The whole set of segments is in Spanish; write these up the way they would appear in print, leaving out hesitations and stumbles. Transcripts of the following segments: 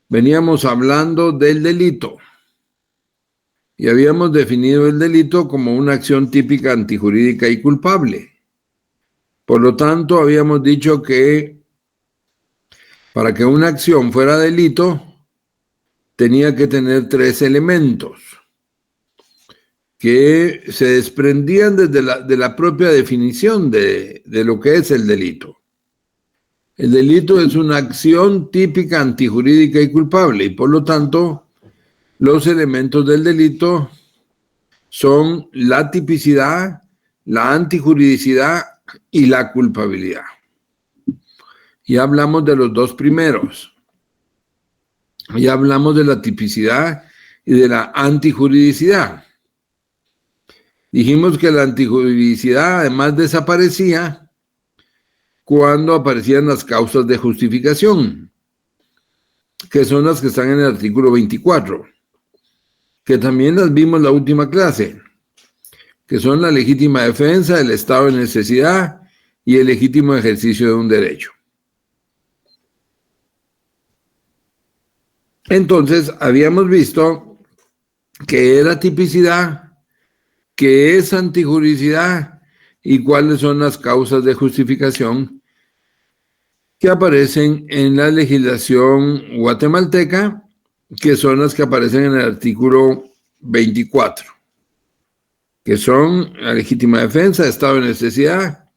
veníamos hablando del delito y habíamos definido el delito como una acción típica antijurídica y culpable. Por lo tanto, habíamos dicho que para que una acción fuera delito, tenía que tener 3 elementos que se desprendían de la propia definición de lo que es el delito. El delito es una acción típica antijurídica y culpable y por lo tanto los elementos del delito son la tipicidad, la antijuridicidad y la culpabilidad. Ya hablamos de los 2 primeros. Ya hablamos de la tipicidad y de la antijuridicidad. Dijimos que la antijuridicidad además desaparecía cuando aparecían las causas de justificación, que son las que están en el artículo 24, que también las vimos la última clase, que son la legítima defensa, el estado de necesidad y el legítimo ejercicio de un derecho. Entonces, habíamos visto qué era tipicidad, qué es antijuridicidad y cuáles son las causas de justificación que aparecen en la legislación guatemalteca, que son las que aparecen en el artículo 24, que son la legítima defensa, estado de necesidad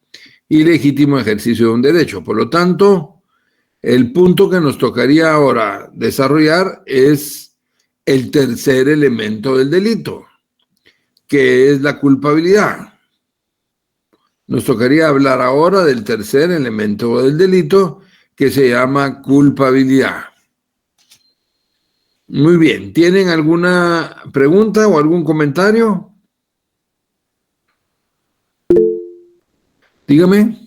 y legítimo ejercicio de un derecho. Por lo tanto, el punto que nos tocaría ahora desarrollar es el tercer elemento del delito, que es la culpabilidad. Nos tocaría hablar ahora del tercer elemento del delito, que se llama culpabilidad. Muy bien, ¿tienen alguna pregunta o algún comentario? Dígame.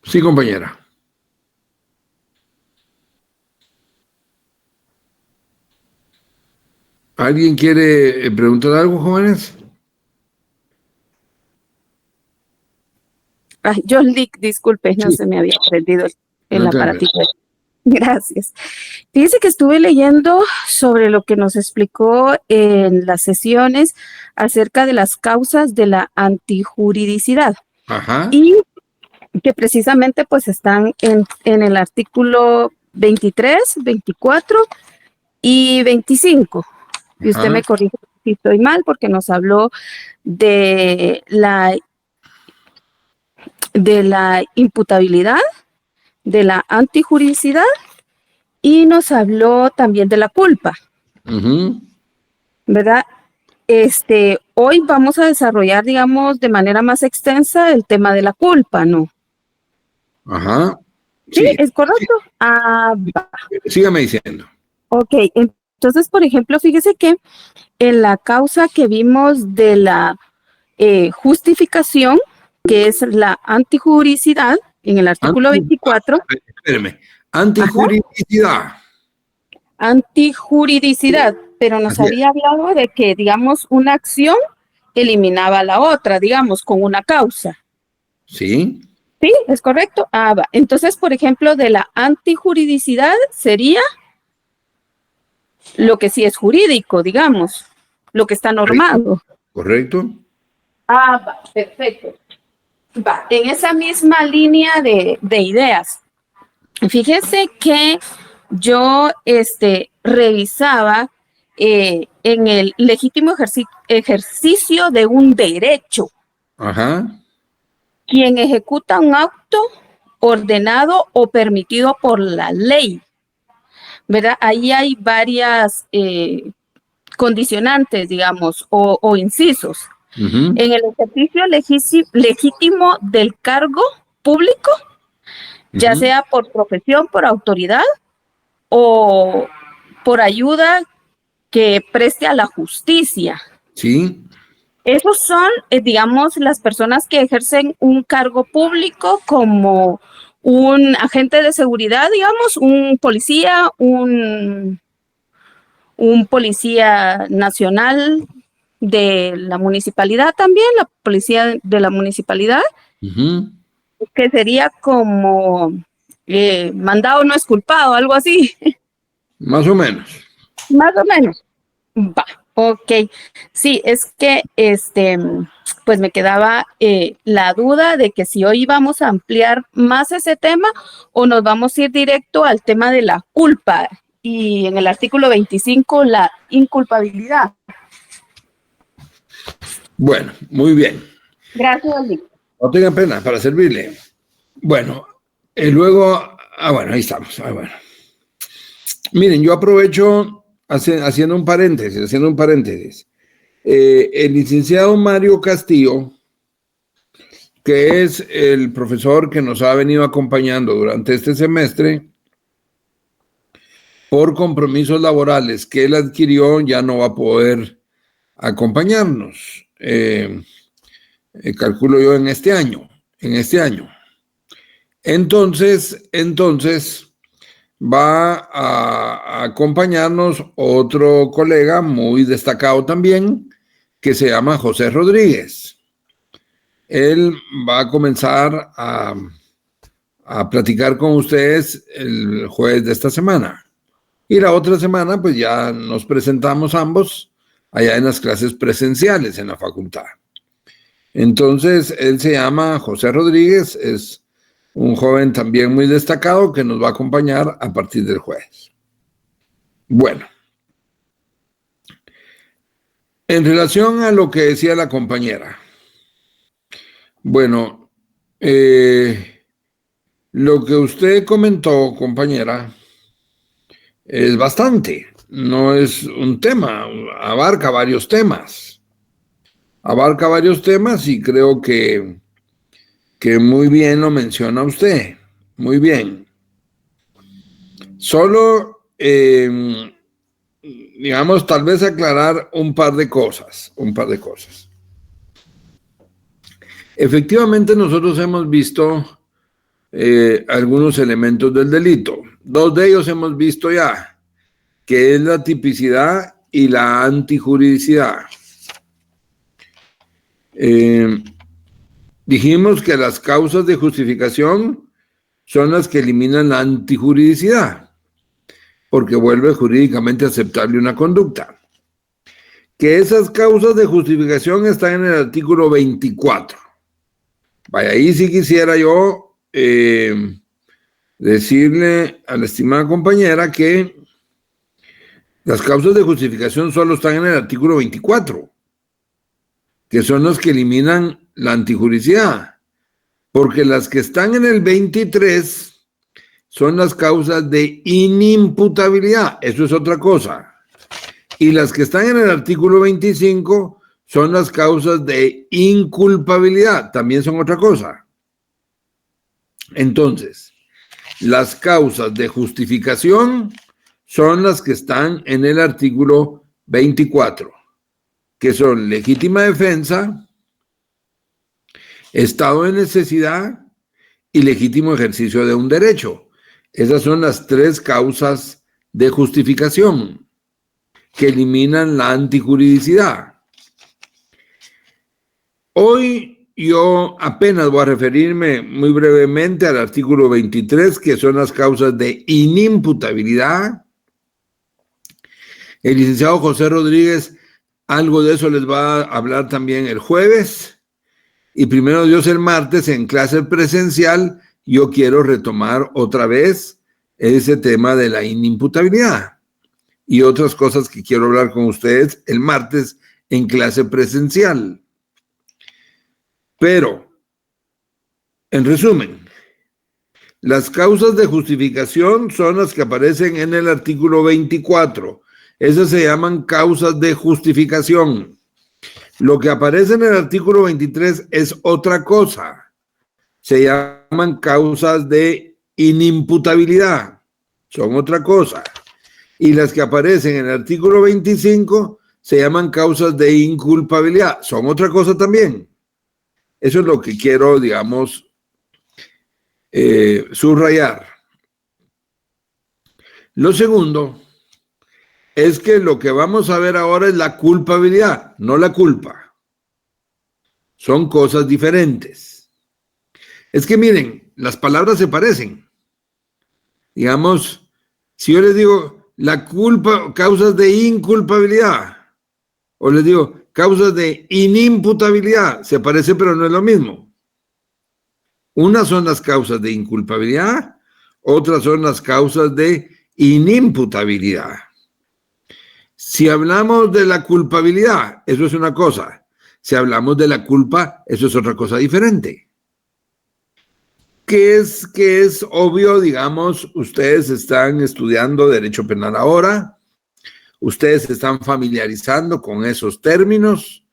Sí, compañera. ¿Alguien quiere preguntar algo, jóvenes? John Lick, disculpe, no se me había prendido el aparatito. Gracias. Fíjese que estuve leyendo sobre lo que nos explicó en las sesiones acerca de las causas de la antijuridicidad. Ajá. Y que precisamente pues están en el artículo 23, 24 y 25. Y usted me corrige si estoy mal, porque nos habló de la imputabilidad, de la antijuridicidad y nos habló también de la culpa. ¿Verdad? Hoy vamos a desarrollar, digamos, de manera más extensa el tema de la culpa, ¿no? Ajá. Sí, ¿es correcto? Sí. Sígame diciendo. Ok, entonces, por ejemplo, fíjese que en la causa que vimos de la justificación, que es la antijuridicidad, en el artículo 24. Espérame, antijuridicidad. Antijuridicidad, pero nos había hablado de que, digamos, una acción eliminaba a la otra, digamos, con una causa. Sí. Sí, es correcto. Entonces, por ejemplo, de la antijuridicidad sería lo que sí es jurídico, digamos, lo que está normado. Correcto. Perfecto. En esa misma línea de ideas, fíjese que yo revisaba en el legítimo ejercicio de un derecho. Ajá. Quien ejecuta un acto ordenado o permitido por la ley, ¿verdad? Ahí hay varias condicionantes, digamos, o incisos. En el ejercicio legítimo del cargo público, ya sea por profesión, por autoridad o por ayuda que preste a la justicia. Sí. Esos son, digamos, las personas que ejercen un cargo público como un agente de seguridad, digamos, un policía, un policía nacional de la municipalidad también, la policía de la municipalidad, que sería como mandado no es culpado, algo así. Más o menos. Más o menos. Va, ok. Sí, es que pues me quedaba la duda de que si hoy vamos a ampliar más ese tema o nos vamos a ir directo al tema de la culpa y en el artículo 25 la inculpabilidad. Bueno, muy bien. Gracias, Lick. No tenga pena, para servirle. Bueno, luego, bueno, ahí estamos. Bueno. Miren, yo aprovecho haciendo un paréntesis. El licenciado Mario Castillo, que es el profesor que nos ha venido acompañando durante este semestre, por compromisos laborales que él adquirió, ya no va a poder acompañarnos. Calculo yo en este año. Entonces va a acompañarnos otro colega muy destacado también, que se llama José Rodríguez. Él va a comenzar a platicar con ustedes el jueves de esta semana. Y la otra semana, pues ya nos presentamos ambos allá en las clases presenciales en la facultad. Entonces, él se llama José Rodríguez, es un joven también muy destacado que nos va a acompañar a partir del jueves. Bueno, en relación a lo que decía la compañera, bueno, lo que usted comentó, compañera, es bastante, no es un tema, abarca varios temas y creo que muy bien lo menciona usted, muy bien. Solo, digamos, tal vez aclarar un par de cosas. Efectivamente, nosotros hemos visto algunos elementos del delito. Dos de ellos hemos visto ya, que es la tipicidad y la antijuridicidad. Dijimos que las causas de justificación son las que eliminan la antijuridicidad, porque vuelve jurídicamente aceptable una conducta. Que esas causas de justificación están en el artículo 24. Vaya, ahí sí quisiera yo decirle a la estimada compañera que las causas de justificación solo están en el artículo 24, que son las que eliminan la antijuridicidad, porque las que están en el 23 son las causas de inimputabilidad, eso es otra cosa, y las que están en el artículo 25 son las causas de inculpabilidad, también son otra cosa. Entonces, las causas de justificación son las que están en el artículo 24, que son legítima defensa, estado de necesidad y legítimo ejercicio de un derecho. Esas son las tres causas de justificación que eliminan la antijuridicidad. Hoy yo apenas voy a referirme muy brevemente al artículo 23, que son las causas de inimputabilidad. El licenciado José Rodríguez, algo de eso les va a hablar también el jueves. Y primero Dios, el martes en clase presencial, yo quiero retomar otra vez ese tema de la inimputabilidad y otras cosas que quiero hablar con ustedes el martes en clase presencial. Pero, en resumen, las causas de justificación son las que aparecen en el artículo 24. Esas se llaman causas de justificación. Lo que aparece en el artículo 23 es otra cosa. Se llaman causas de inimputabilidad. Son otra cosa. Y las que aparecen en el artículo 25 se llaman causas de inculpabilidad. Son otra cosa también. Eso es lo que quiero, digamos, subrayar. Lo segundo es que lo que vamos a ver ahora es la culpabilidad, no la culpa. Son cosas diferentes. Es que miren, las palabras se parecen. Digamos, si yo les digo la culpa, causas de inculpabilidad, o les digo causas de inimputabilidad, se parece pero no es lo mismo. Unas son las causas de inculpabilidad, otras son las causas de inimputabilidad. Si hablamos de la culpabilidad, eso es una cosa. Si hablamos de la culpa, eso es otra cosa diferente. Que es obvio, digamos, ustedes están estudiando derecho penal ahora, ustedes se están familiarizando con esos términos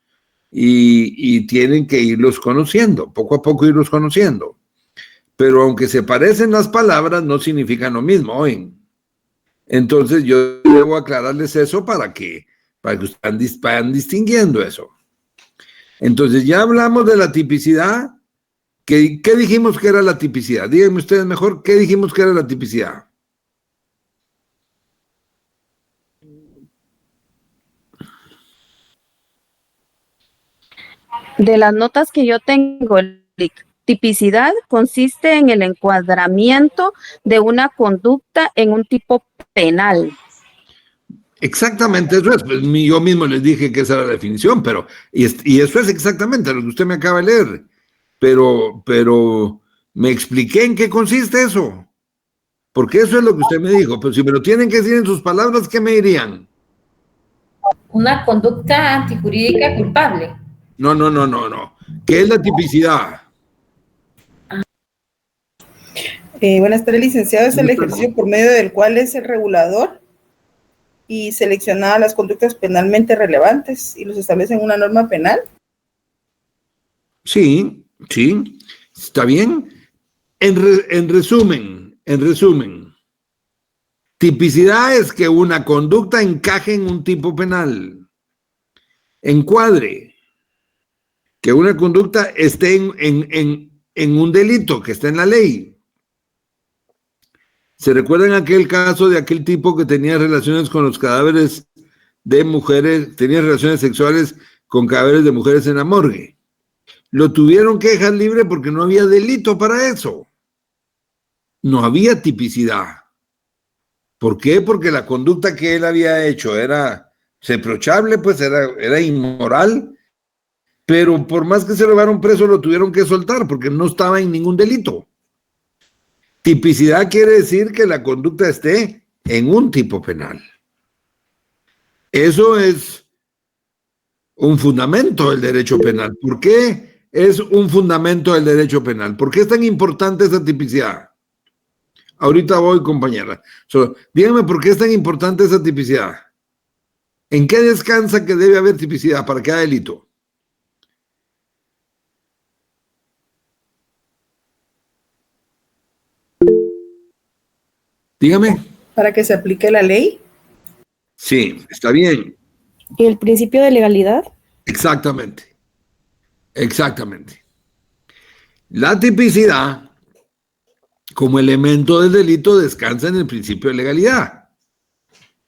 y tienen que irlos conociendo, poco a poco irlos conociendo. Pero aunque se parecen las palabras, no significan lo mismo, ¿oyen? Entonces yo debo aclararles eso para que ustedes vayan distinguiendo eso. Entonces ya hablamos de la tipicidad. ¿Qué dijimos que era la tipicidad? Díganme ustedes mejor, ¿qué dijimos que era la tipicidad? De las notas que yo tengo, tipicidad consiste en el encuadramiento de una conducta en un tipo penal. Exactamente, eso es. Pues, yo mismo les dije que esa era la definición, pero y eso es exactamente lo que usted me acaba de leer. Pero me expliqué en qué consiste eso. Porque eso es lo que usted me dijo. Pero si me lo tienen que decir en sus palabras, ¿qué me dirían? Una conducta antijurídica culpable. No. ¿Qué es la tipicidad? Buenas tardes, licenciado. Es el ejercicio por medio del cual es el regulador y selecciona las conductas penalmente relevantes y los establece en una norma penal. Sí, está bien. En resumen, tipicidad es que una conducta encaje en un tipo penal. Encuadre, que una conducta esté en un delito, que esté en la ley. ¿Se recuerdan aquel caso de aquel tipo que tenía relaciones con los cadáveres de mujeres, tenía relaciones sexuales con cadáveres de mujeres en la morgue? Lo tuvieron que dejar libre porque no había delito para eso. No había tipicidad. ¿Por qué? Porque la conducta que él había hecho era reprochable, pues era inmoral, pero por más que se lo llevaron preso, lo tuvieron que soltar porque no estaba en ningún delito. Tipicidad quiere decir que la conducta esté en un tipo penal. Eso es un fundamento del derecho penal. ¿Por qué es un fundamento del derecho penal? ¿Por qué es tan importante esa tipicidad? Ahorita voy, compañera. Dígame por qué es tan importante esa tipicidad. ¿En qué descansa que debe haber tipicidad para cada delito? Dígame. ¿Para que se aplique la ley? Sí, está bien. ¿Y el principio de legalidad? Exactamente. La tipicidad, como elemento del delito, descansa en el principio de legalidad.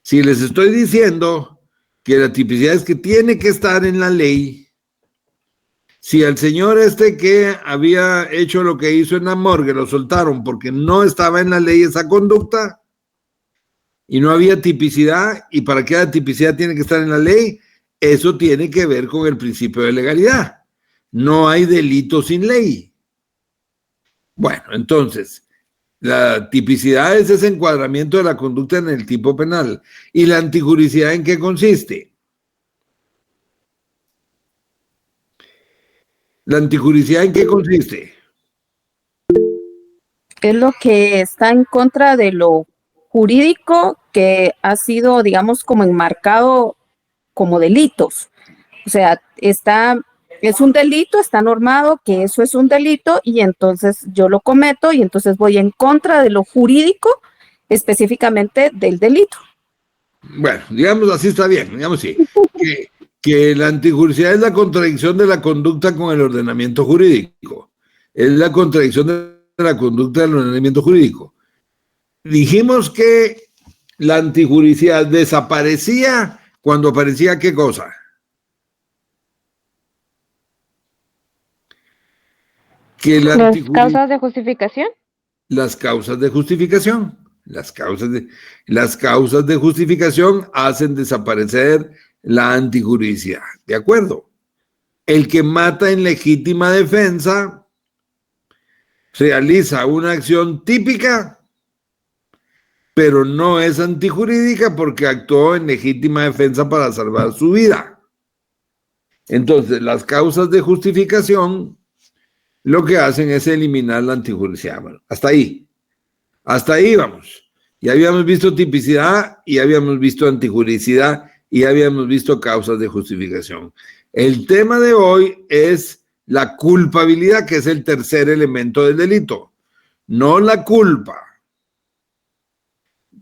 Si les estoy diciendo que la tipicidad es que tiene que estar en la ley, si al señor que había hecho lo que hizo en la morgue lo soltaron porque no estaba en la ley esa conducta y no había tipicidad, y para que la tipicidad tiene que estar en la ley, eso tiene que ver con el principio de legalidad. No hay delito sin ley. Bueno, entonces, la tipicidad es ese encuadramiento de la conducta en el tipo penal. ¿Y la antijuricidad en qué consiste? ¿La antijuricidad en qué consiste? Es lo que está en contra de lo jurídico que ha sido, digamos, como enmarcado como delitos. O sea, es un delito, está normado que eso es un delito y entonces yo lo cometo y entonces voy en contra de lo jurídico, específicamente del delito. Bueno, digamos así está bien, digamos sí. Que la antijuricidad es la contradicción de la conducta con el ordenamiento jurídico. Es la contradicción de la conducta del ordenamiento jurídico. Dijimos que la antijuricidad desaparecía cuando aparecía ¿qué cosa? Que ¿Las causas de justificación? Las causas de justificación. Las causas de justificación hacen desaparecer la antijuridicidad. ¿De acuerdo? El que mata en legítima defensa realiza una acción típica, pero no es antijurídica porque actuó en legítima defensa para salvar su vida. Entonces, las causas de justificación lo que hacen es eliminar la antijuridicidad. Bueno, hasta ahí vamos. Ya habíamos visto tipicidad, y habíamos visto antijuridicidad, y habíamos visto causas de justificación. El tema de hoy es la culpabilidad, que es el tercer elemento del delito. No la culpa,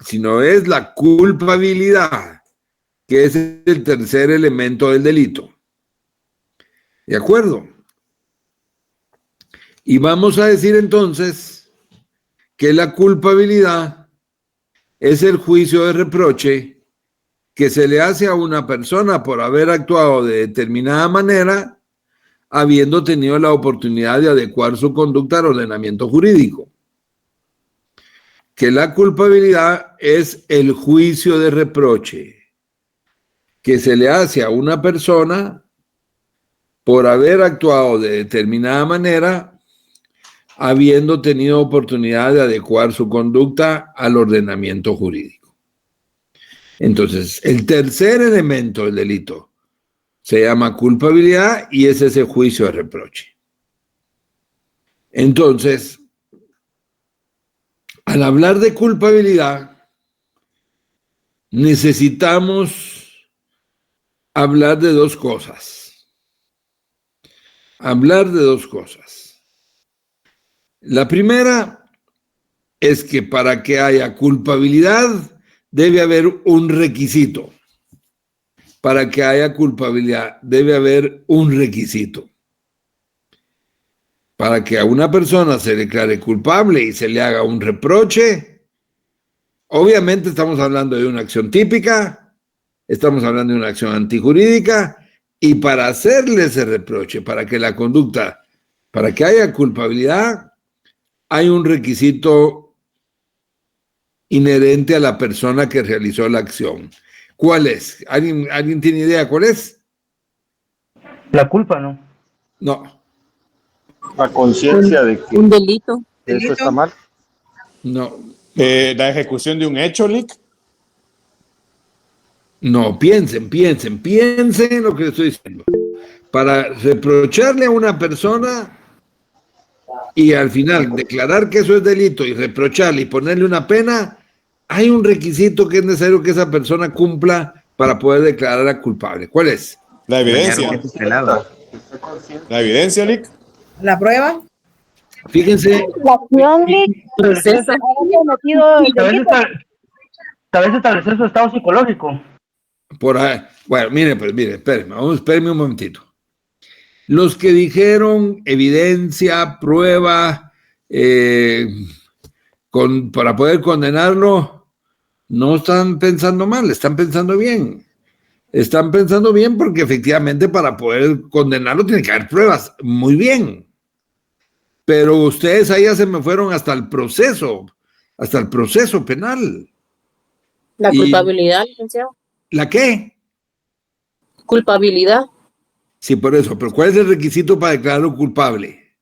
sino es la culpabilidad, que es el tercer elemento del delito. ¿De acuerdo? Y vamos a decir entonces que la culpabilidad es el juicio de reproche que se le hace a una persona por haber actuado de determinada manera, habiendo tenido la oportunidad de adecuar su conducta al ordenamiento jurídico. Que la culpabilidad es el juicio de reproche que se le hace a una persona por haber actuado de determinada manera, habiendo tenido oportunidad de adecuar su conducta al ordenamiento jurídico. Entonces, el tercer elemento del delito se llama culpabilidad y es ese juicio de reproche. Entonces, al hablar de culpabilidad, necesitamos hablar de dos cosas. La primera es que para que haya culpabilidad debe haber un requisito. Para que haya culpabilidad debe haber un requisito. Para que a una persona se declare culpable y se le haga un reproche, obviamente estamos hablando de una acción típica, estamos hablando de una acción antijurídica, y para hacerle ese reproche, para que la conducta, para que haya culpabilidad, hay un requisito inherente a la persona que realizó la acción. ¿Cuál es? ¿Alguien tiene idea cuál es? La culpa, ¿no? No. La conciencia de que Un delito. eso está mal. No. La ejecución de un hecho, Lick. No, piensen en lo que estoy diciendo. Para reprocharle a una persona y al final declarar que eso es delito y reprocharle y ponerle una pena, hay un requisito que es necesario que esa persona cumpla para poder declararla culpable. ¿Cuál es? La evidencia. La evidencia, Lick. ¿La prueba? Fíjense. La acción Tal vez establecer su estado psicológico. Por ahí. Bueno, mire, espérenme un momentito. Los que dijeron evidencia, prueba, para poder condenarlo, no están pensando mal, están pensando bien. Están pensando bien porque efectivamente para poder condenarlo tiene que haber pruebas. Muy bien. Pero ustedes ahí ya se me fueron hasta el proceso penal. La culpabilidad, licenciado. ¿La qué? Culpabilidad. Sí, por eso. Pero ¿cuál es el requisito para declararlo culpable?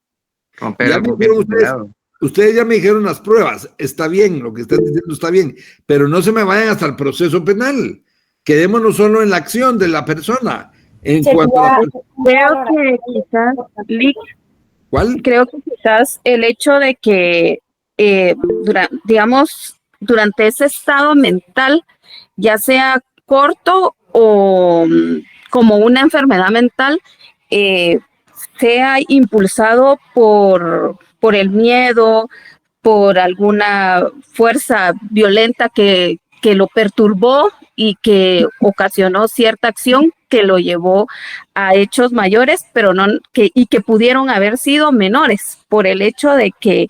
Ustedes ya me dijeron las pruebas. Está bien, lo que están diciendo está bien. Pero no se me vayan hasta el proceso penal. Quedémonos solo en la acción de la persona. En cuanto a Creo que quizás, Lick, ¿cuál? creo que quizás el hecho de que, durante ese estado mental, ya sea corto o como una enfermedad mental, sea impulsado por el miedo, por alguna fuerza violenta que lo perturbó y que ocasionó cierta acción que lo llevó a hechos mayores, pero que pudieron haber sido menores por el hecho de que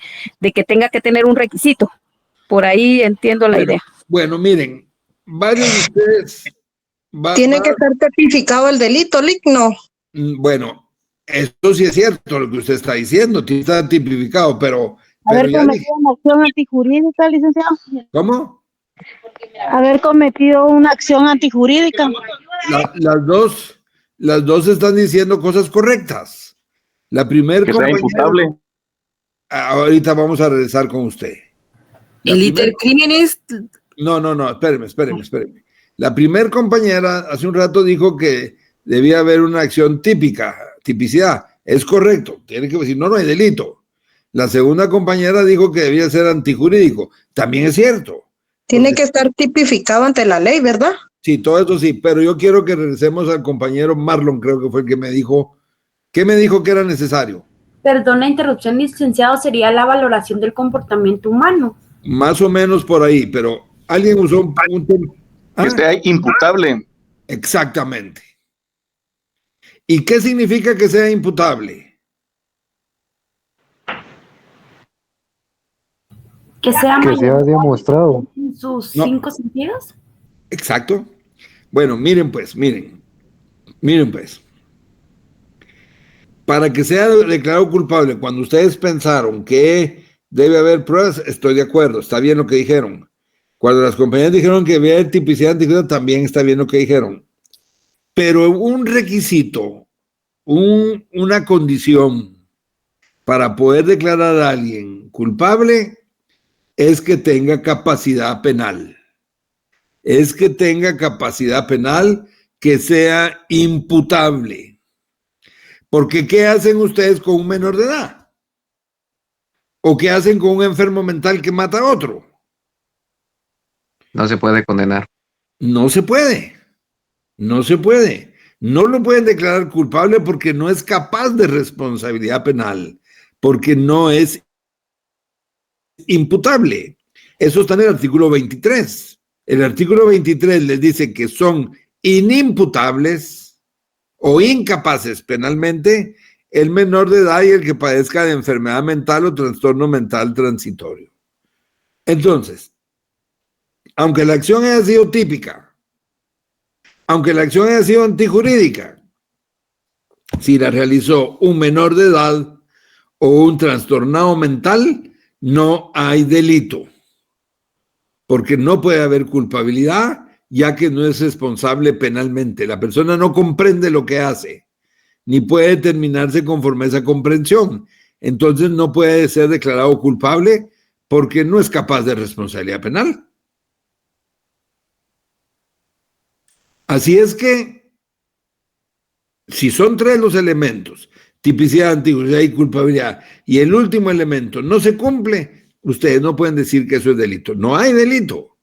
tenga que tener un requisito. Por ahí entiendo la idea. Bueno, miren, varios de ustedes... ¿Tiene que estar tipificado el delito, Lick? No. Bueno, esto sí es cierto lo que usted está diciendo, está tipificado, pero Pero ya dije, una acción antijurídica, licenciado. ¿cómo? Haber cometido una acción antijurídica. Las dos están diciendo cosas correctas. La primer Que sea imputable. ahorita vamos a regresar con usted. El intercrimen es... No, espéreme. La primer compañera hace un rato dijo que debía haber una acción tipicidad. Es correcto, tiene que decir, no hay delito. La segunda compañera dijo que debía ser antijurídico. También es cierto. Tiene que estar tipificado ante la ley, ¿verdad? Sí, todo eso sí, pero yo quiero que regresemos al compañero Marlon, creo que fue el que me dijo, ¿qué me dijo que era necesario? Perdón la interrupción, licenciado, sería la valoración del comportamiento humano. Más o menos por ahí, pero alguien usó un tema. Que sea imputable. Exactamente. ¿Y qué significa que sea imputable? Que sea demostrado. En sus 5 sentidos. Exacto. Bueno, miren pues. Para que sea declarado culpable, cuando ustedes pensaron que debe haber pruebas, estoy de acuerdo, está bien lo que dijeron. Cuando las compañías dijeron que había tipicidad antijurídica, también está bien lo que dijeron. Pero un requisito, una condición para poder declarar a alguien culpable es que tenga capacidad penal. Es que tenga capacidad penal que sea imputable. Porque ¿qué hacen ustedes con un menor de edad? ¿O qué hacen con un enfermo mental que mata a otro? No se puede condenar. No se puede. No lo pueden declarar culpable porque no es capaz de responsabilidad penal, porque no es imputable. Eso está en el artículo 23. El artículo 23 les dice que son inimputables o incapaces penalmente el menor de edad y el que padezca de enfermedad mental o trastorno mental transitorio. Entonces, aunque la acción haya sido típica, aunque la acción haya sido antijurídica, si la realizó un menor de edad o un trastornado mental, no hay delito, porque no puede haber culpabilidad, ya que no es responsable penalmente. La persona no comprende lo que hace, ni puede determinarse conforme a esa comprensión. Entonces no puede ser declarado culpable porque no es capaz de responsabilidad penal. Así es que, si son tres los elementos, tipicidad, antijurídica y culpabilidad, y el último elemento no se cumple, ustedes no pueden decir que eso es delito. No hay delito,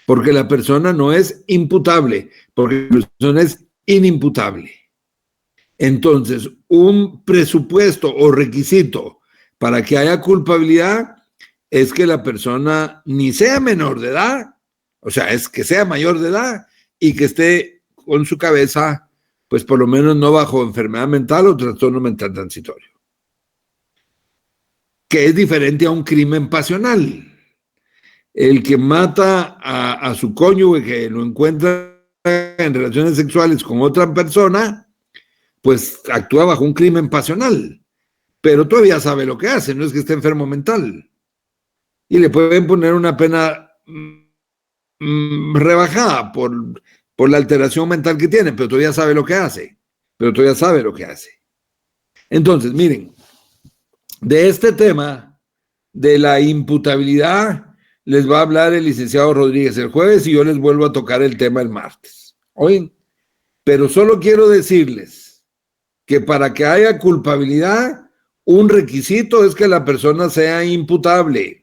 porque la persona no es imputable, porque la persona es inimputable. Entonces, un presupuesto o requisito para que haya culpabilidad es que la persona ni sea menor de edad, o sea, es que sea mayor de edad y que esté con su cabeza, pues por lo menos no bajo enfermedad mental o trastorno mental transitorio, que es diferente a un crimen pasional. El que mata a su cónyuge, que lo encuentra en relaciones sexuales con otra persona, pues actúa bajo un crimen pasional, pero todavía sabe lo que hace, no es que esté enfermo mental. Y le pueden poner una pena rebajada por la alteración mental que tiene, pero todavía sabe lo que hace. Entonces, miren, de este tema de la imputabilidad les va a hablar el licenciado Rodríguez el jueves y yo les vuelvo a tocar el tema el martes. ¿Oyen? Pero solo quiero decirles que para que haya culpabilidad, un requisito es que la persona sea imputable.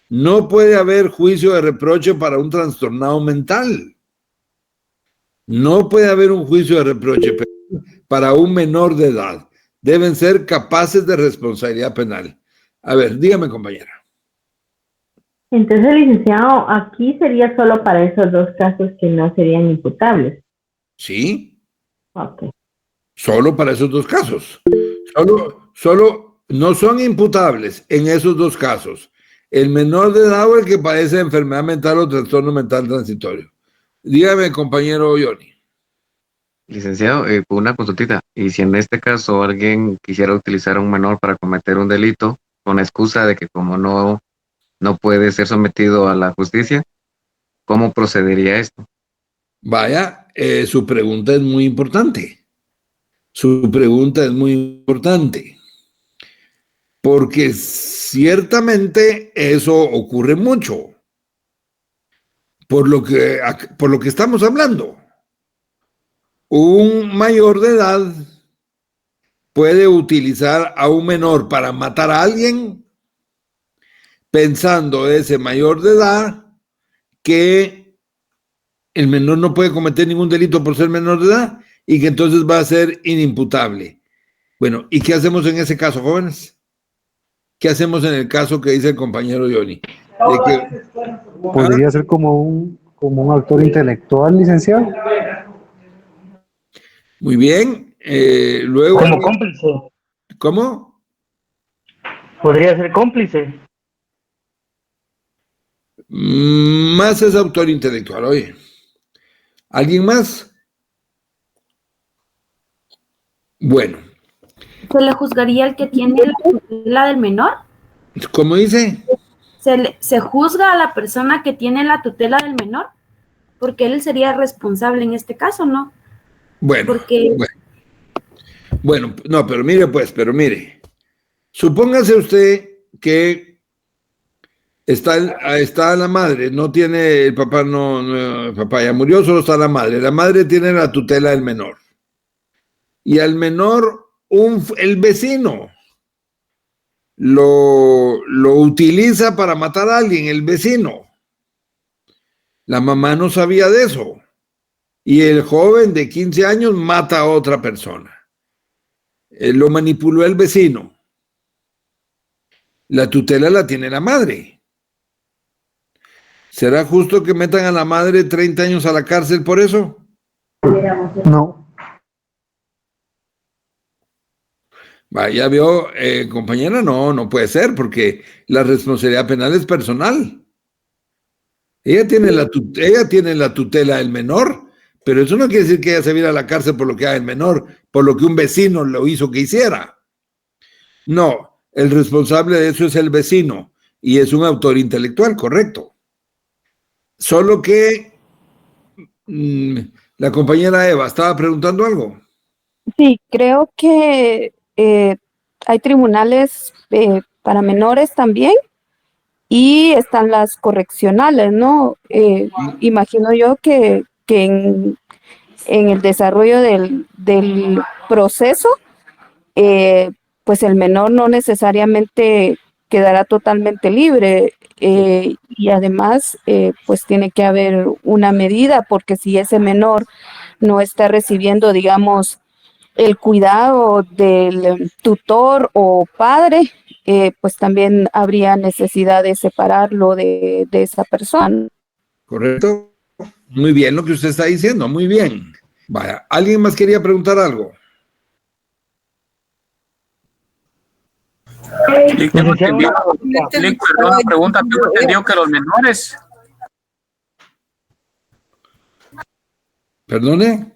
No puede haber juicio de reproche para un trastornado mental. No puede haber un juicio de reproche para un menor de edad. Deben ser capaces de responsabilidad penal. A ver, dígame, compañera. Entonces, licenciado, aquí sería solo para esos dos casos que no serían imputables. Sí. Ok. Solo para esos dos casos. Solo no son imputables en esos dos casos. El menor de edad o el que padece de enfermedad mental o trastorno mental transitorio. Dígame, compañero Johnny. Licenciado, una consultita. Y si en este caso alguien quisiera utilizar a un menor para cometer un delito, con excusa de que como no puede ser sometido a la justicia, ¿cómo procedería esto? Vaya, su pregunta es muy importante. Su pregunta es muy importante. Porque ciertamente eso ocurre mucho. Por lo que estamos hablando. Un mayor de edad puede utilizar a un menor para matar a alguien, pensando ese mayor de edad que el menor no puede cometer ningún delito por ser menor de edad y que entonces va a ser inimputable. Bueno, ¿y qué hacemos en ese caso, jóvenes? ¿Qué hacemos en el caso que dice el compañero Johnny? Podría ser como un autor intelectual, licenciado. Muy bien. Luego. Como cómplice. ¿Cómo? Podría ser cómplice. Más es autor intelectual, oye. ¿Alguien más? Bueno. ¿Se le juzgaría el que tiene la tutela del menor? ¿Cómo dice? ¿Se juzga a la persona que tiene la tutela del menor? Porque él sería responsable en este caso, ¿no? Bueno, porque... bueno, no, pero mire, supóngase usted que está la madre, no tiene el papá, el papá ya murió, solo está la madre tiene la tutela del menor, y al menor el vecino lo utiliza para matar a alguien, el vecino. La mamá no sabía de eso. Y el joven de 15 años mata a otra persona. Lo manipuló el vecino. La tutela la tiene la madre. ¿Será justo que metan a la madre 30 años a la cárcel por eso? No. Ya vio, compañera, no puede ser, porque la responsabilidad penal es personal. Ella tiene la tutela del menor, pero eso no quiere decir que ella se viera a la cárcel por lo que haga el menor, por lo que un vecino lo hizo que hiciera. No, el responsable de eso es el vecino, y es un autor intelectual, correcto. Solo que la compañera Eva estaba preguntando algo. Sí, creo que hay tribunales para menores también y están las correccionales, ¿no? Imagino yo que en el desarrollo del proceso, pues el menor no necesariamente quedará totalmente libre y además pues tiene que haber una medida, porque si ese menor no está recibiendo, digamos, el cuidado del tutor o padre, pues también habría necesidad de separarlo de esa persona. Correcto. Muy bien lo que usted está diciendo, muy bien. Vaya, ¿alguien más quería preguntar algo? Tengo entendido, perdón, una pregunta, tengo entendido que los menores... ¿Perdone?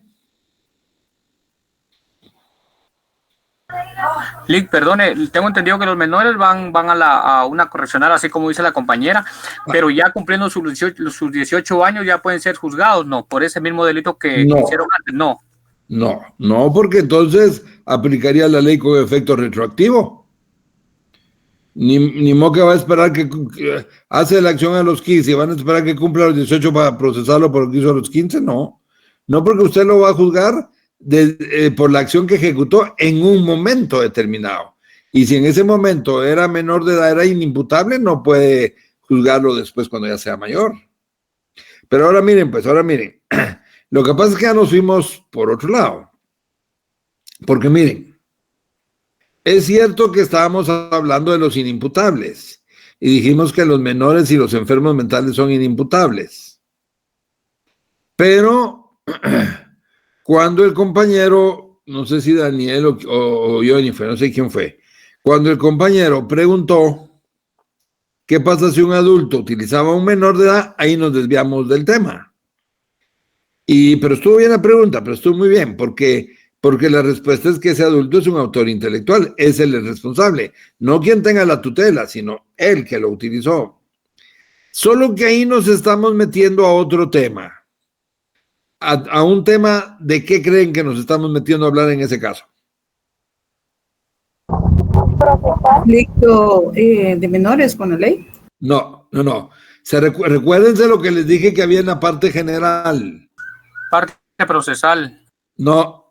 Lick, perdone, tengo entendido que los menores van a una correccional, así como dice la compañera, pero ya cumpliendo sus 18 años ya pueden ser juzgados, ¿no? Por ese mismo delito que hicieron antes, ¿no? No, porque entonces aplicaría la ley con efecto retroactivo. Ni modo que va a esperar que hace la acción a los 15 y van a esperar que cumpla los 18 para procesarlo por lo que hizo a los 15, no. No, porque usted lo va a juzgar por la acción que ejecutó en un momento determinado. Y si en ese momento era menor de edad, era inimputable, no puede juzgarlo después cuando ya sea mayor. Pero ahora miren, lo que pasa es que ya nos fuimos por otro lado. Porque miren, es cierto que estábamos hablando de los inimputables y dijimos que los menores y los enfermos mentales son inimputables. Pero cuando el compañero, no sé si Daniel o Jennifer, no sé quién fue, cuando el compañero preguntó qué pasa si un adulto utilizaba a un menor de edad, ahí nos desviamos del tema. Pero estuvo bien la pregunta, pero estuvo muy bien, porque Porque la respuesta es que ese adulto es un autor intelectual, es el responsable, no quien tenga la tutela, sino él que lo utilizó. Solo que ahí nos estamos metiendo a otro tema, a un tema de qué creen que nos estamos metiendo a hablar en ese caso. ¿Conflicto de menores con la ley? No. Recuérdense lo que les dije que había en la parte general. Parte procesal. No.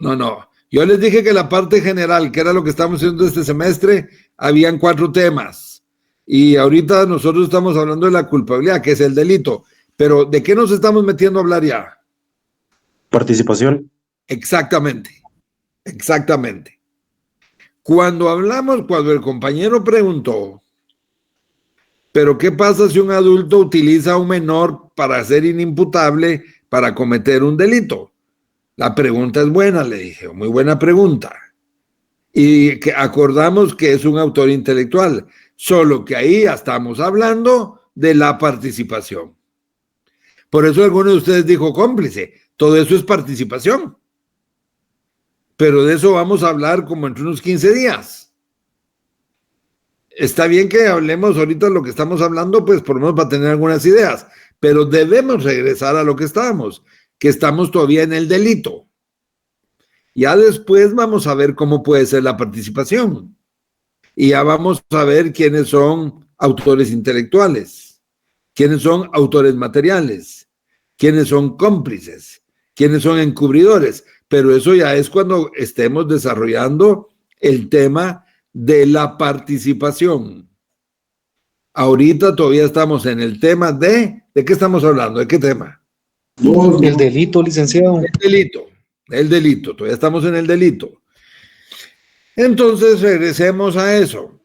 Yo les dije que la parte general, que era lo que estamos haciendo este semestre, habían 4 temas. Y ahorita nosotros estamos hablando de la culpabilidad, que es el delito. Pero ¿de qué nos estamos metiendo a hablar ya? Participación. Exactamente. Cuando el compañero preguntó, ¿pero qué pasa si un adulto utiliza a un menor para ser inimputable para cometer un delito? La pregunta es buena, le dije, muy buena pregunta. Y que acordamos que es un autor intelectual, solo que ahí ya estamos hablando de la participación. Por eso alguno de ustedes dijo cómplice, todo eso es participación. Pero de eso vamos a hablar como entre unos 15 días. Está bien que hablemos ahorita de lo que estamos hablando, pues por lo menos para tener algunas ideas, pero debemos regresar a lo que estamos todavía en el delito. Ya después vamos a ver cómo puede ser la participación. Y ya vamos a ver quiénes son autores intelectuales, quiénes son autores materiales, quiénes son cómplices, quiénes son encubridores. Pero eso ya es cuando estemos desarrollando el tema de la participación. Ahorita todavía estamos en el tema ¿de qué estamos hablando? ¿De qué tema? El delito, licenciado. El delito, todavía estamos en el delito. Entonces regresemos a eso.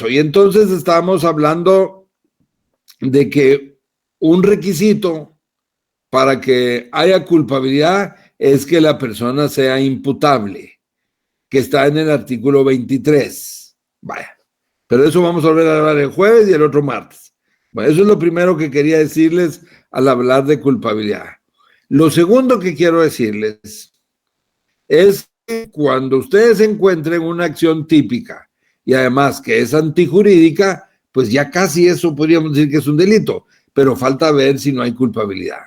Y entonces estamos hablando de que un requisito para que haya culpabilidad es que la persona sea imputable, que está en el artículo 23. Vaya, pero eso vamos a volver a hablar el jueves y el otro martes. Bueno, eso es lo primero que quería decirles al hablar de culpabilidad. Lo segundo que quiero decirles es que cuando ustedes encuentren una acción típica y además que es antijurídica, pues ya casi eso podríamos decir que es un delito, pero falta ver si no hay culpabilidad.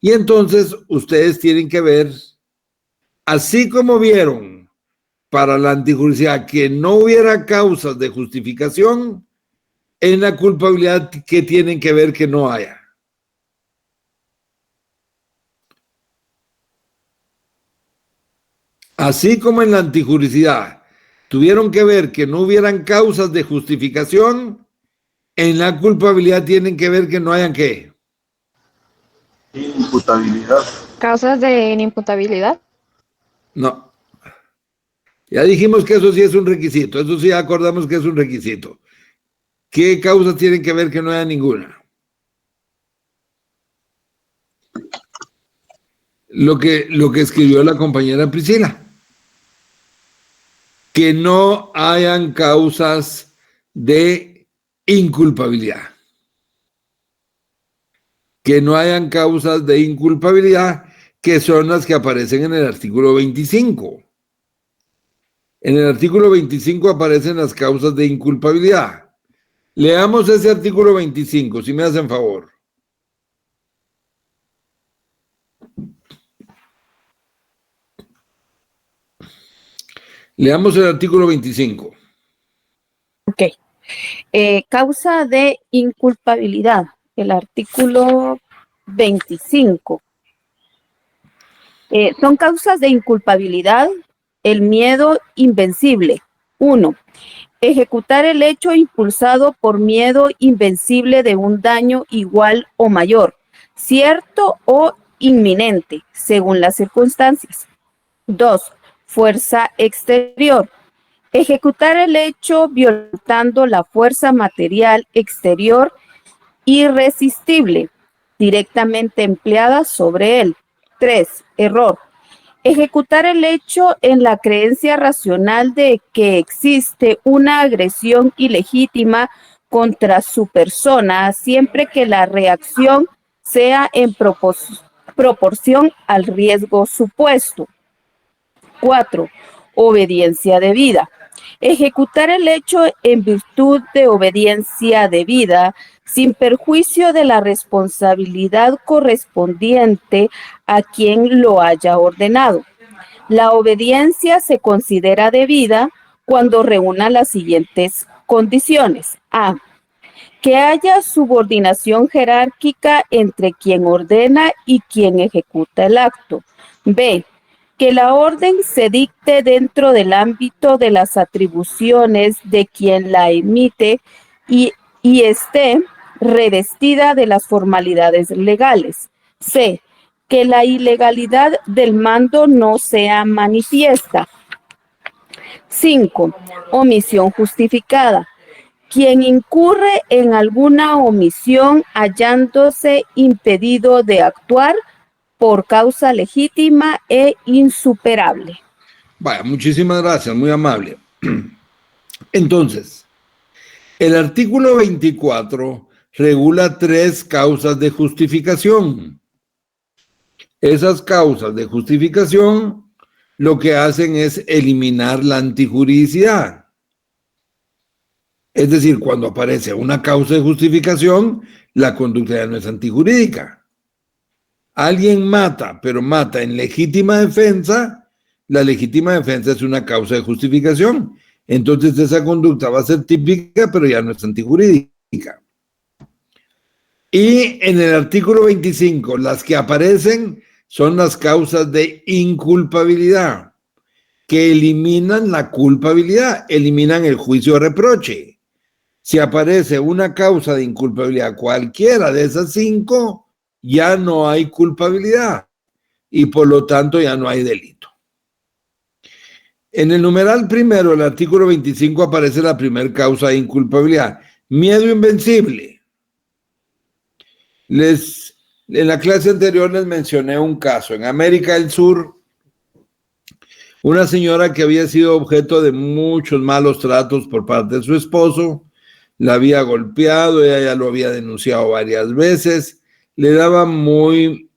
Y entonces ustedes tienen que ver, así como vieron para la antijuricidad que no hubiera causas de justificación, en la culpabilidad que tienen que ver que no haya. Así como en la antijuricidad tuvieron que ver que no hubieran causas de justificación, en la culpabilidad tienen que ver que no hayan ¿qué? Inimputabilidad. ¿Causas de inimputabilidad? No. Ya dijimos que eso sí es un requisito, eso sí acordamos que es un requisito. ¿Qué causas tienen que ver que no haya ninguna? Lo que escribió la compañera Priscila. Que no hayan causas de inculpabilidad. Que no hayan causas de inculpabilidad, que son las que aparecen en el artículo 25. En el artículo 25 aparecen las causas de inculpabilidad. Leamos ese artículo 25, si me hacen favor. Leamos el artículo 25. Ok. Causa de inculpabilidad. El artículo 25. Son causas de inculpabilidad el miedo invencible. 1. Ejecutar el hecho impulsado por miedo invencible de un daño igual o mayor, cierto o inminente, según las circunstancias. 2. Fuerza exterior. Ejecutar el hecho violentando la fuerza material exterior irresistible, directamente empleada sobre él. 3. Error. Ejecutar el hecho en la creencia racional de que existe una agresión ilegítima contra su persona, siempre que la reacción sea en proporción al riesgo supuesto. 4. Obediencia debida. Ejecutar el hecho en virtud de obediencia debida, sin perjuicio de la responsabilidad correspondiente a quien lo haya ordenado. La obediencia se considera debida cuando reúna las siguientes condiciones. A. Que haya subordinación jerárquica entre quien ordena y quien ejecuta el acto. B. Que la orden se dicte dentro del ámbito de las atribuciones de quien la emite y esté revestida de las formalidades legales. C. Que la ilegalidad del mando no sea manifiesta. 5. Omisión justificada. Quien incurre en alguna omisión hallándose impedido de actuar por causa legítima e insuperable. Vaya, muchísimas gracias, muy amable. Entonces, el artículo 24 regula 3 causas de justificación. Esas causas de justificación lo que hacen es eliminar la antijuridicidad. Es decir, cuando aparece una causa de justificación, la conducta ya no es antijurídica. Alguien mata, pero mata en legítima defensa, la legítima defensa es una causa de justificación. Entonces esa conducta va a ser típica, pero ya no es antijurídica. Y en el artículo 25, las que aparecen son las causas de inculpabilidad, que eliminan la culpabilidad, eliminan el juicio de reproche. Si aparece una causa de inculpabilidad, cualquiera de esas 5, ya no hay culpabilidad y por lo tanto ya no hay delito. En el numeral primero del artículo 25 aparece la primera causa de inculpabilidad, miedo invencible. En la clase anterior les mencioné un caso. En América del Sur, una señora que había sido objeto de muchos malos tratos por parte de su esposo, la había golpeado, ella ya lo había denunciado varias veces, le daba muy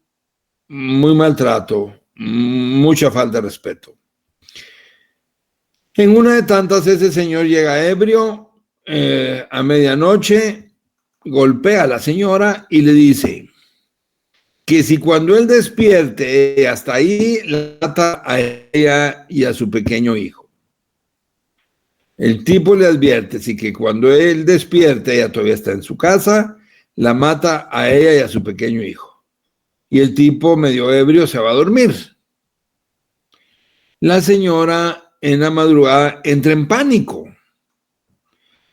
maltrato, mucha falta de respeto. En una de tantas, ese señor llega ebrio a medianoche, golpea a la señora y le dice que si cuando él despierte, hasta ahí, la mata a ella y a su pequeño hijo. El tipo le advierte, sí, que cuando él despierte, ella todavía está en su casa, la mata a ella y a su pequeño hijo. Y el tipo medio ebrio se va a dormir. La señora en la madrugada entra en pánico,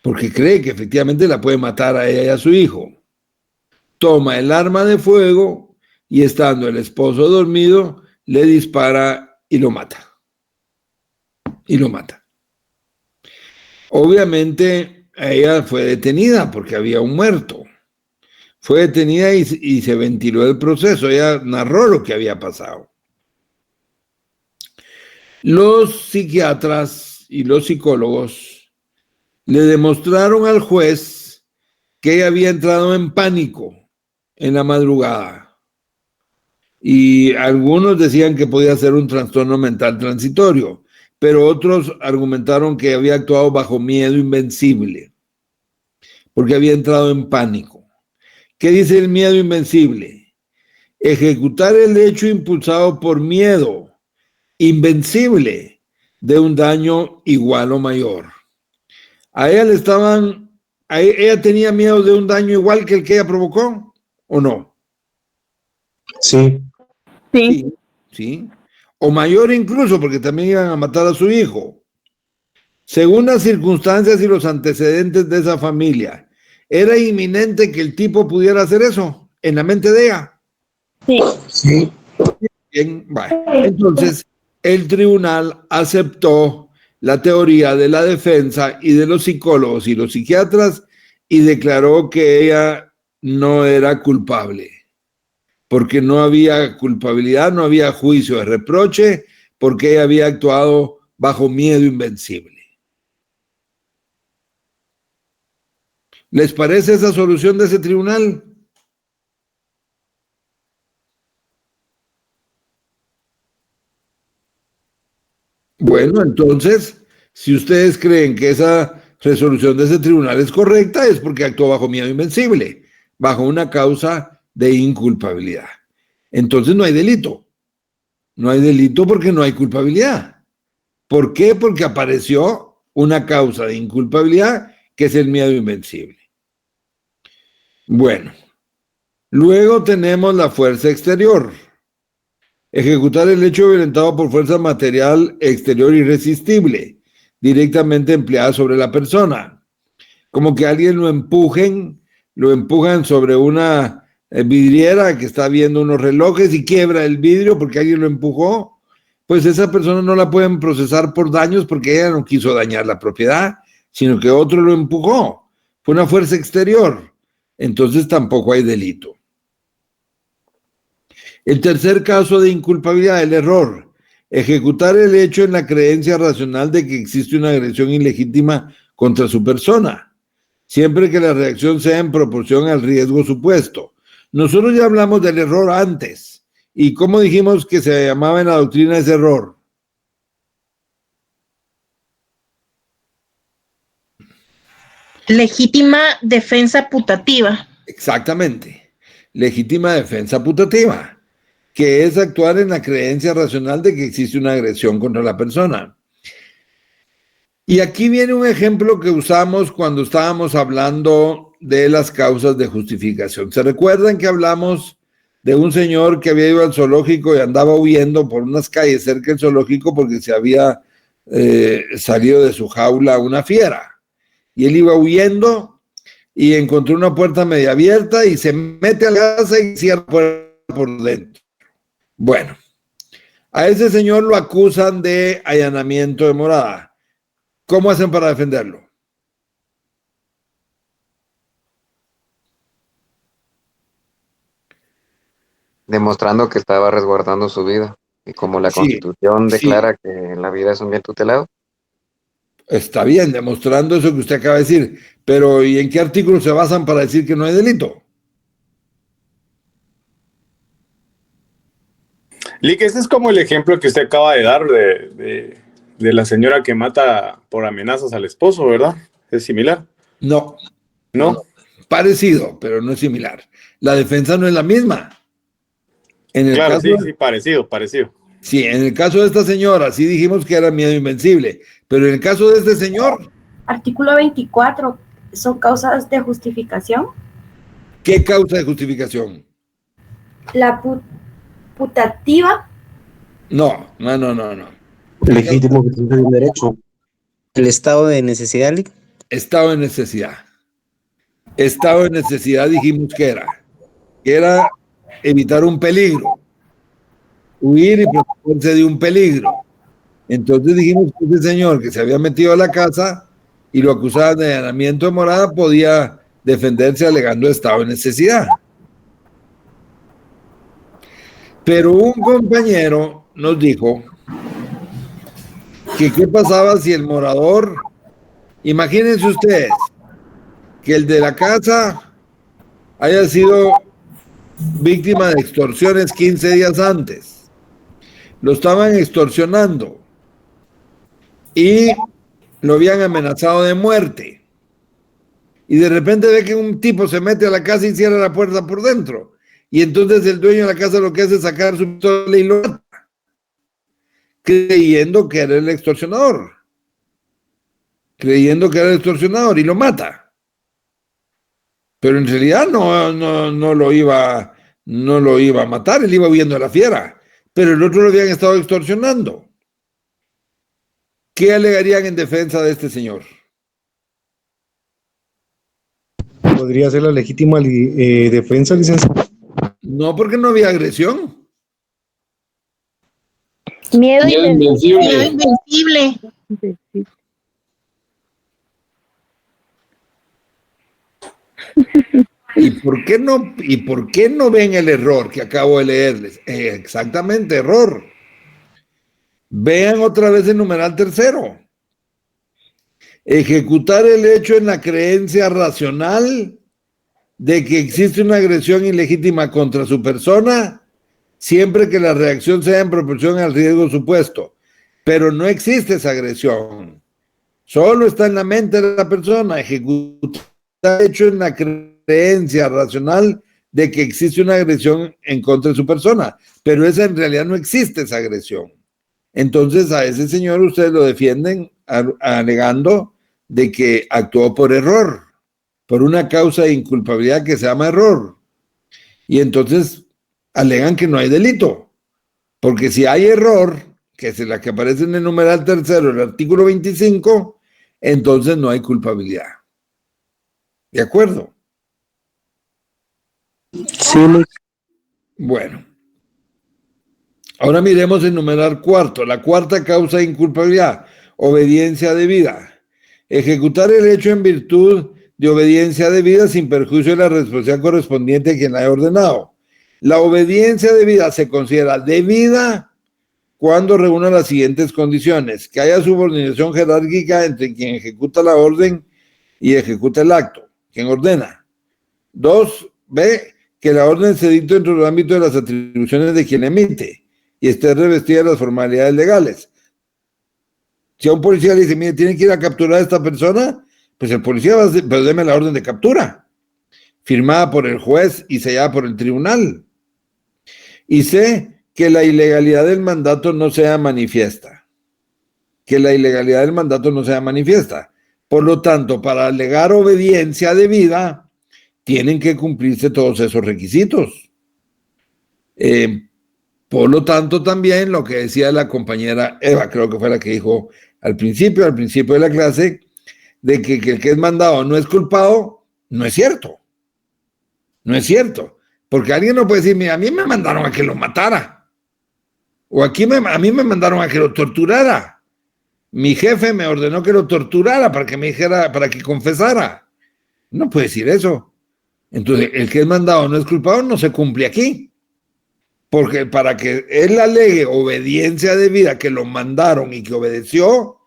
porque cree que efectivamente la puede matar a ella y a su hijo. Toma el arma de fuego y estando el esposo dormido, le dispara y lo mata. Y lo mata. Obviamente, ella fue detenida porque había un muerto. Fue detenida y se ventiló el proceso. Ella narró lo que había pasado. Los psiquiatras y los psicólogos le demostraron al juez que ella había entrado en pánico en la madrugada. Y algunos decían que podía ser un trastorno mental transitorio, pero otros argumentaron que había actuado bajo miedo invencible, porque había entrado en pánico. ¿Qué dice el miedo invencible? Ejecutar el hecho impulsado por miedo invencible de un daño igual o mayor. ¿Ella tenía miedo de un daño igual que el que ella provocó o no? Sí. Sí. O mayor incluso, porque también iban a matar a su hijo. Según las circunstancias y los antecedentes de esa familia, ¿era inminente que el tipo pudiera hacer eso en la mente de ella? Sí. Bien, bueno. Entonces, el tribunal aceptó la teoría de la defensa y de los psicólogos y los psiquiatras y declaró que ella no era culpable, porque no había culpabilidad, no había juicio de reproche, porque ella había actuado bajo miedo invencible. ¿Les parece esa solución de ese tribunal? Bueno, entonces, si ustedes creen que esa resolución de ese tribunal es correcta, es porque actuó bajo miedo invencible, bajo una causa de inculpabilidad. Entonces no hay delito. No hay delito porque no hay culpabilidad. ¿Por qué? Porque apareció una causa de inculpabilidad que es el miedo invencible. Bueno, luego tenemos la fuerza exterior. Ejecutar el hecho violentado por fuerza material exterior irresistible, directamente empleada sobre la persona. Como que alguien lo empujan sobre una vidriera que está viendo unos relojes y quiebra el vidrio porque alguien lo empujó, pues esa persona no la pueden procesar por daños porque ella no quiso dañar la propiedad, sino que otro lo empujó. Fue una fuerza exterior. Entonces tampoco hay delito. El tercer caso de inculpabilidad, el error. Ejecutar el hecho en la creencia racional de que existe una agresión ilegítima contra su persona, siempre que la reacción sea en proporción al riesgo supuesto. Nosotros ya hablamos del error antes. ¿Y cómo dijimos que se llamaba en la doctrina ese error? Legítima defensa putativa. Exactamente. Legítima defensa putativa, que es actuar en la creencia racional de que existe una agresión contra la persona. Y aquí viene un ejemplo que usamos cuando estábamos hablando de las causas de justificación. ¿Se recuerdan que hablamos de un señor que había ido al zoológico y andaba huyendo por unas calles cerca del zoológico porque se había salido de su jaula una fiera? Y él iba huyendo y encontró una puerta media abierta y se mete a la casa y cierra la puerta por dentro. Bueno, a ese señor lo acusan de allanamiento de morada. ¿Cómo hacen para defenderlo? Demostrando que estaba resguardando su vida. Y como la Constitución declara que la vida es un bien tutelado. Está bien, demostrando eso que usted acaba de decir. Pero ¿y en qué artículo se basan para decir que no hay delito? Lick, ese es como el ejemplo que usted acaba de dar de la señora que mata por amenazas al esposo, ¿verdad? ¿Es similar? No. ¿No? Parecido, pero no es similar. La defensa no es la misma. Claro, sí, parecido. Sí, en el caso de esta señora, sí dijimos que era miedo invencible, pero en el caso de este señor... Artículo 24, ¿son causas de justificación? ¿Qué causa de justificación? La putativa. No. Legítimo ejercicio de un derecho. ¿El estado de necesidad, Lick? Estado de necesidad. Estado de necesidad dijimos que era evitar un peligro, huir y protegerse de un peligro. Entonces dijimos que ese señor que se había metido a la casa y lo acusaban de allanamiento de morada podía defenderse alegando estado de necesidad. Pero un compañero nos dijo que qué pasaba si el morador, imagínense ustedes, que el de la casa haya sido víctima de extorsiones 15 días antes. Lo estaban extorsionando y lo habían amenazado de muerte. Y de repente ve que un tipo se mete a la casa y cierra la puerta por dentro. Y entonces el dueño de la casa lo que hace es sacar su pistola y lo mata, creyendo que era el extorsionador. Y lo mata. Pero en realidad no lo iba a matar, él iba huyendo a la fiera. Pero el otro lo habían estado extorsionando. ¿Qué alegarían en defensa de este señor? ¿Podría ser la legítima defensa, licenciado? No, porque no había agresión. Miedo invencible. Miedo invencible. ¿Y por qué no ven el error que acabo de leerles? Exactamente, error. Vean otra vez el numeral tercero. Ejecutar el hecho en la creencia racional de que existe una agresión ilegítima contra su persona, siempre que la reacción sea en proporción al riesgo supuesto. pero no existe esa agresión. Solo está en la mente de la persona, ejecuta hecho en la creencia racional de que existe una agresión en contra de su persona, pero esa en realidad no existe esa agresión. Entonces a ese señor ustedes lo defienden alegando de que actuó por error, por una causa de inculpabilidad que se llama error. Y entonces alegan que no hay delito, porque si hay error, que es la que aparece en el numeral tercero del artículo 25, entonces no hay culpabilidad. ¿De acuerdo? Sí. Bueno. Ahora miremos el numeral cuarto, la cuarta causa de inculpabilidad, obediencia debida. Ejecutar el hecho en virtud de obediencia debida sin perjuicio de la responsabilidad correspondiente a quien la haya ordenado. La obediencia debida se considera debida cuando reúne las siguientes condiciones: que haya subordinación jerárquica entre quien ejecuta la orden y ejecuta el acto, quien ordena. 2, B, que la orden se dicte dentro del ámbito de las atribuciones de quien emite y esté revestida de las formalidades legales. Si a un policía le dice, mire, tiene que ir a capturar a esta persona, pues el policía va a decir, pero deme la orden de captura, firmada por el juez y sellada por el tribunal. Y C, que la ilegalidad del mandato no sea manifiesta. Que la ilegalidad del mandato no sea manifiesta. Por lo tanto, para alegar obediencia debida, tienen que cumplirse todos esos requisitos. Por lo tanto, también lo que decía la compañera Eva, creo que fue la que dijo al principio de la clase, de que el que es mandado no es culpado, no es cierto. No es cierto. Porque alguien no puede decir, mira, a mí me mandaron a que lo matara. O a mí me mandaron a que lo torturara. Mi jefe me ordenó que lo torturara para que me dijera, para que confesara. No puede decir eso. Entonces, el que es mandado no es culpado, no se cumple aquí. Porque para que él alegue obediencia debida, que lo mandaron y que obedeció,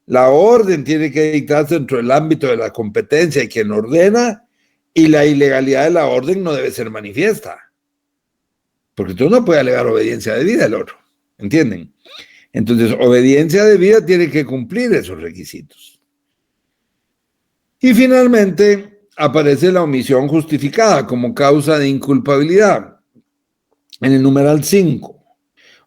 la orden tiene que dictarse dentro del ámbito de la competencia de quien ordena, y la ilegalidad de la orden no debe ser manifiesta. Porque tú no puedes alegar obediencia debida al otro. ¿Entienden? Entonces, obediencia debida tiene que cumplir esos requisitos. Y finalmente, aparece la omisión justificada como causa de inculpabilidad. En el numeral 5,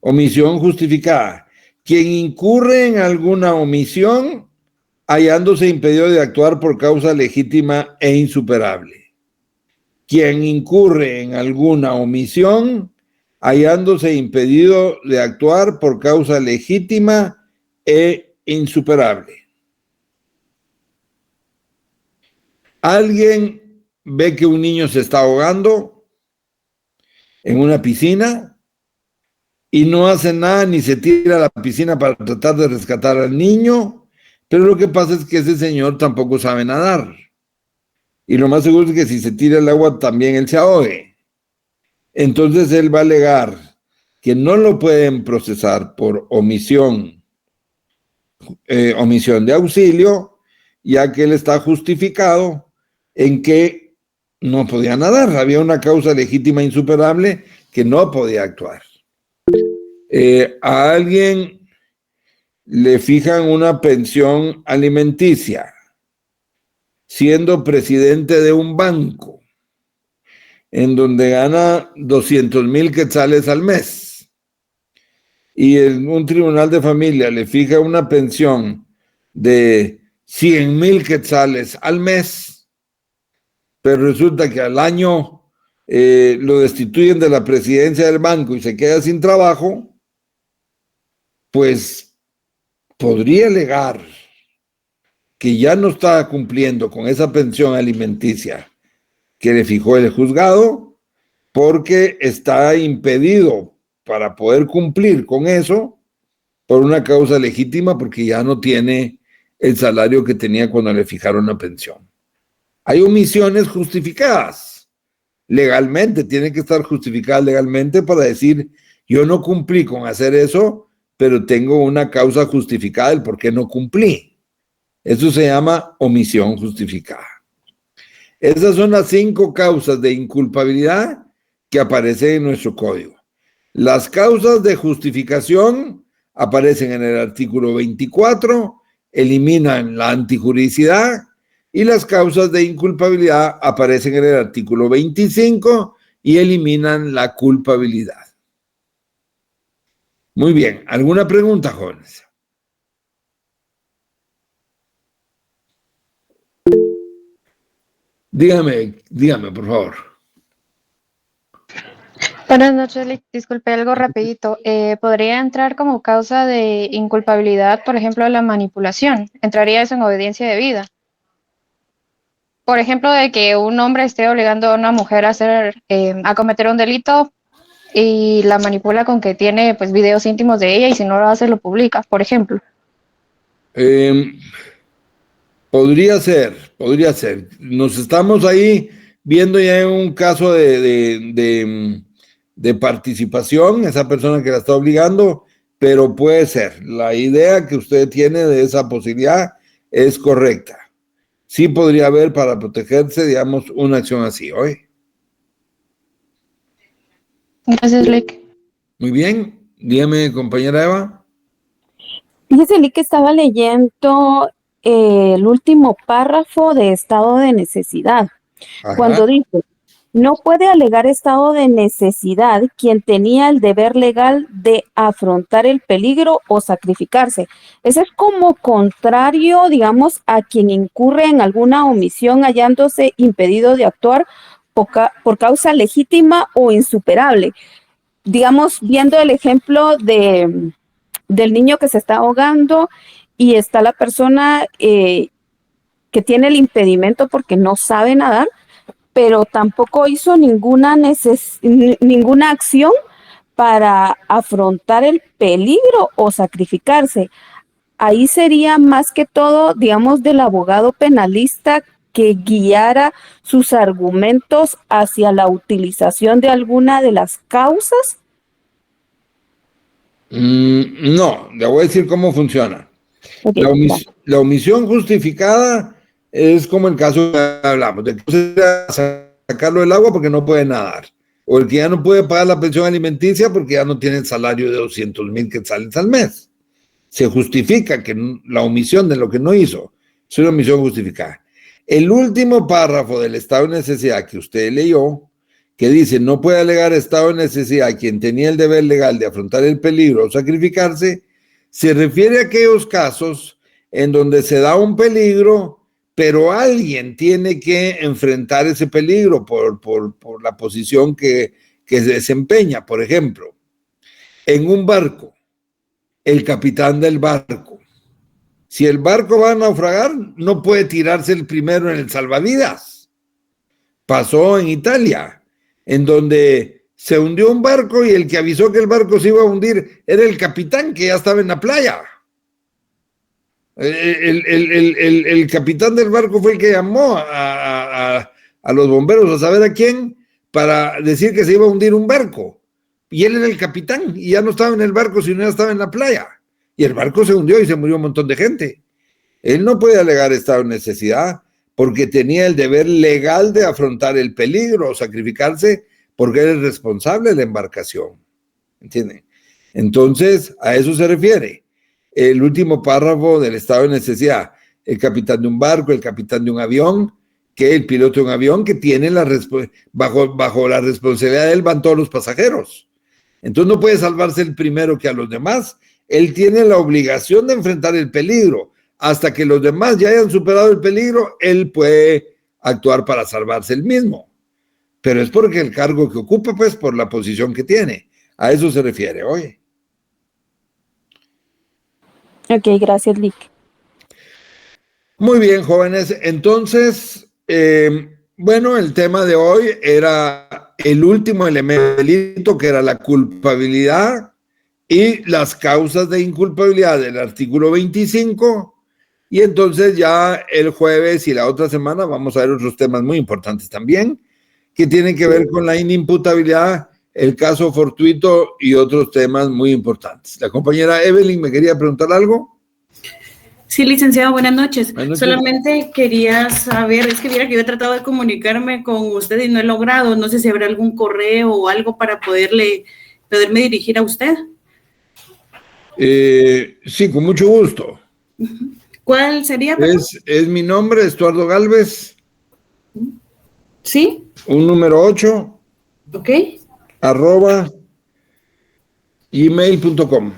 omisión justificada. Quien incurre en alguna omisión, hallándose impedido de actuar por causa legítima e insuperable. Quien incurre en alguna omisión, hallándose impedido de actuar por causa legítima e insuperable. Alguien ve que un niño se está ahogando en una piscina y no hace nada ni se tira a la piscina para tratar de rescatar al niño, pero lo que pasa es que ese señor tampoco sabe nadar. Y lo más seguro es que si se tira al agua también él se ahogue. Entonces él va a alegar que no lo pueden procesar por omisión de auxilio, ya que él está justificado en que no podía nadar, había una causa legítima insuperable que no podía actuar. A alguien le fijan una pensión alimenticia, siendo presidente de un banco, en donde gana 200,000 quetzales al mes, y en un tribunal de familia le fija una pensión de 100,000 quetzales al mes, pero resulta que al año lo destituyen de la presidencia del banco y se queda sin trabajo, pues podría alegar que ya no está cumpliendo con esa pensión alimenticia que le fijó el juzgado, porque está impedido para poder cumplir con eso por una causa legítima, porque ya no tiene el salario que tenía cuando le fijaron la pensión. Hay omisiones justificadas legalmente, tienen que estar justificadas legalmente para decir, yo no cumplí con hacer eso, pero tengo una causa justificada del por qué no cumplí. Eso se llama omisión justificada. Esas son las 5 causas de inculpabilidad que aparecen en nuestro código. Las causas de justificación aparecen en el artículo 24, eliminan la antijuridicidad, y las causas de inculpabilidad aparecen en el artículo 25 y eliminan la culpabilidad. Muy bien, ¿alguna pregunta, jóvenes? Dígame, por favor. Buenas noches, disculpe algo rapidito. ¿Podría entrar como causa de inculpabilidad, por ejemplo, la manipulación? ¿Entraría eso en obediencia debida? Por ejemplo, de que un hombre esté obligando a una mujer a cometer un delito y la manipula con que tiene pues videos íntimos de ella y si no lo hace lo publica, por ejemplo. Podría ser. Nos estamos ahí viendo ya en un caso de participación, esa persona que la está obligando, pero puede ser. La idea que usted tiene de esa posibilidad es correcta. Sí podría haber para protegerse, digamos, una acción así, ¿oye? Gracias, Lick. Muy bien. Dígame, compañera Eva. Fíjese, Lick, que estaba leyendo el último párrafo de estado de necesidad. Ajá. Cuando dice, no puede alegar estado de necesidad quien tenía el deber legal de afrontar el peligro o sacrificarse. Eso es como contrario, digamos, a quien incurre en alguna omisión hallándose impedido de actuar por causa legítima o insuperable. Digamos, viendo el ejemplo del niño que se está ahogando y está la persona que tiene el impedimento porque no sabe nadar, pero tampoco hizo ninguna acción para afrontar el peligro o sacrificarse. Ahí sería más que todo, digamos, del abogado penalista que guiara sus argumentos hacia la utilización de alguna de las causas. No, le voy a decir cómo funciona. Okay, la omisión justificada es como el caso que hablamos, de que sacarlo del agua porque no puede nadar, o el que ya no puede pagar la pensión alimenticia porque ya no tiene el salario de 200,000 quetzales al mes. Se justifica que la omisión de lo que no hizo es una omisión justificada. El último párrafo del estado de necesidad que usted leyó, que dice, no puede alegar estado de necesidad quien tenía el deber legal de afrontar el peligro o sacrificarse, se refiere a aquellos casos en donde se da un peligro, pero alguien tiene que enfrentar ese peligro por la posición que se desempeña. Por ejemplo, en un barco, el capitán del barco, si el barco va a naufragar, no puede tirarse el primero en el salvavidas. Pasó en Italia, en donde se hundió un barco y el que avisó que el barco se iba a hundir era el capitán que ya estaba en la playa. El capitán del barco fue el que llamó a los bomberos a saber a quién para decir que se iba a hundir un barco. Y él era el capitán y ya no estaba en el barco, sino ya estaba en la playa. Y el barco se hundió y se murió un montón de gente. Él no puede alegar estado de necesidad porque tenía el deber legal de afrontar el peligro o sacrificarse porque era el responsable de la embarcación. ¿Entienden? Entonces, a eso se refiere el último párrafo del estado de necesidad. El capitán de un barco, el capitán de un avión, que el piloto de un avión que tiene bajo la responsabilidad de él van todos los pasajeros. Entonces no puede salvarse el primero que a los demás. Él tiene la obligación de enfrentar el peligro. Hasta que los demás ya hayan superado el peligro, él puede actuar para salvarse él mismo. Pero es porque el cargo que ocupa, pues, por la posición que tiene. A eso se refiere, oye. Ok, gracias, Lick. Muy bien, jóvenes. Entonces, bueno, el tema de hoy era el último elemento del delito, que era la culpabilidad y las causas de inculpabilidad del artículo 25. Y entonces ya el jueves y la otra semana vamos a ver otros temas muy importantes también, que tienen que ver con la inimputabilidad, el caso fortuito y otros temas muy importantes. La compañera Evelyn me quería preguntar algo. Sí, licenciado, buenas noches. Buenas noches. Solamente quería saber, es que mira que yo he tratado de comunicarme con usted y no he logrado, no sé si habrá algún correo o algo para poderme dirigir a usted. Sí, con mucho gusto. ¿Cuál sería? Es mi nombre, Estuardo Galvez. Sí. Un número 8. Ok. @gmail.com.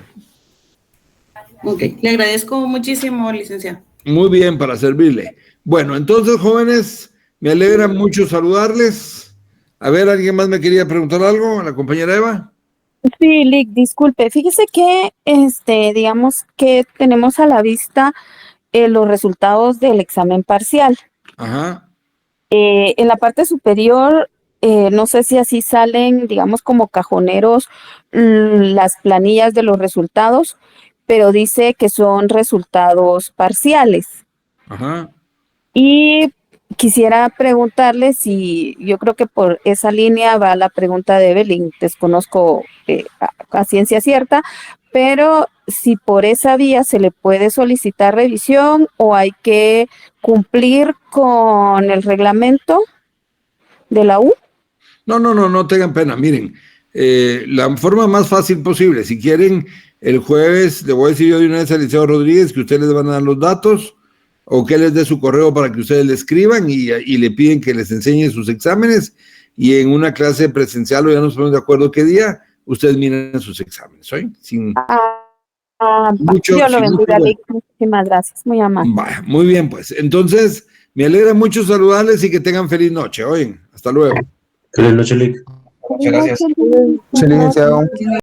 Ok, le agradezco muchísimo, licenciado. Muy bien, para servirle. Bueno, entonces, jóvenes, me alegra mucho saludarles. A ver, ¿alguien más me quería preguntar algo? ¿La compañera Eva? Sí, Lick, disculpe. Fíjese que, digamos que tenemos a la vista los resultados del examen parcial. Ajá. En la parte superior, no sé si así salen, digamos, como cajoneros las planillas de los resultados, pero dice que son resultados parciales. Ajá. Y quisiera preguntarle si, yo creo que por esa línea va la pregunta de Evelyn, desconozco a ciencia cierta, pero si por esa vía se le puede solicitar revisión o hay que cumplir con el reglamento de la U. No tengan pena. Miren, la forma más fácil posible, si quieren, el jueves le voy a decir yo de una vez al licenciado Rodríguez que ustedes les van a dar los datos o que les dé su correo para que ustedes le escriban y le piden que les enseñe sus exámenes y en una clase presencial o ya nos ponemos de acuerdo qué día, ustedes miren sus exámenes, ¿oye? Yo lo bendiga, muchísimas gracias, muy amable. Muy bien, pues. Entonces, me alegra mucho saludarles y que tengan feliz noche, oye. Hasta luego. Feliz noche, Lick. Muchas gracias. Sí, licenciado.